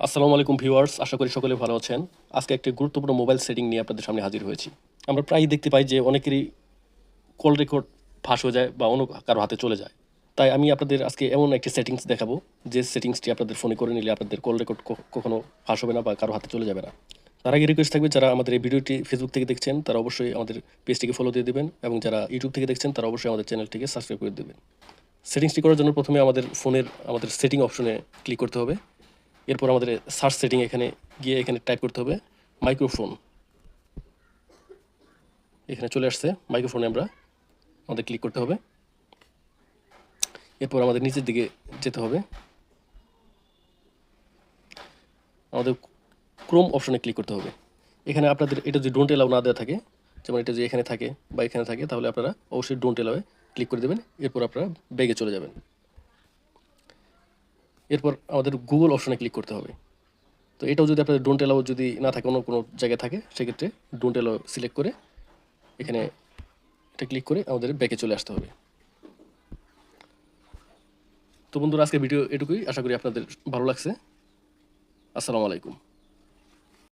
আসসালামু আলাইকুম ভিউয়ার্স, আশা করি সকলে ভালো আছেন। আজকে একটি গুরুত্বপূর্ণ মোবাইল সেটিং নিয়ে আপনাদের সামনে হাজির হয়েছি। আমরা প্রায়ই দেখতে পাই যে অনেকেরই কল রেকর্ড ফাঁস হয়ে যায় বা অন্য কারো হাতে চলে যায়। তাই আমি আপনাদের আজকে এমন একটি সেটিংস দেখাবো, যে সেটিংসটি আপনাদের ফোনে করে নিলে আপনাদের কল রেকর্ড কখনো ফাঁস হবে না বা কারো হাতে চলে যাবে না। তার আগে রিকোয়েস্ট থাকবে, যারা আমাদের এই ভিডিওটি ফেসবুক থেকে দেখছেন তারা অবশ্যই আমাদের পেজটিকে ফলো দিয়ে দেবেন, এবং যারা ইউটিউব থেকে দেখছেন তারা অবশ্যই আমাদের চ্যানেলটিকে সাবস্ক্রাইব করে দেবেন। সেটিংসটি করার জন্য প্রথমে আমাদের সেটিং অপশনে ক্লিক করতে হবে। এরপর আমাদের সার্চ সেটিং এখানে গিয়ে এখানে টাইপ করতে হবে মাইক্রোফোন। এখানে চলে আসছে মাইক্রোফোনে আমাদের ক্লিক করতে হবে। এরপর আমাদের নিচের দিকে যেতে হবে, আমাদের ক্রোম অপশনে ক্লিক করতে হবে। এখানে আপনাদের এটা যদি ডোন্ট এলাও না দেওয়া থাকে, যেমন এটা যদি এখানে থাকে বা এখানে থাকে, তাহলে আপনারা অবশ্যই ডোন্ট এলাওয়ে ক্লিক করে দেবেন। এরপর আপনারা ব্যাগে চলে যাবেন। এরপর আমাদের গুগল অপশনে ক্লিক করতে হবে। তো এটাও যদি আপনাদের ডোন্ট এলাও যদি না থাকে, অন্য কোনো জায়গায় থাকে, সেক্ষেত্রে ডোন্ট এলাও সিলেক্ট করে এখানে এটা ক্লিক করে আমাদের ব্যাকে চলে আসতে হবে। তো বন্ধুরা, আজকে ভিডিও এটুকুই। আশা করি আপনাদের ভালো লাগছে। আসসালামু আলাইকুম।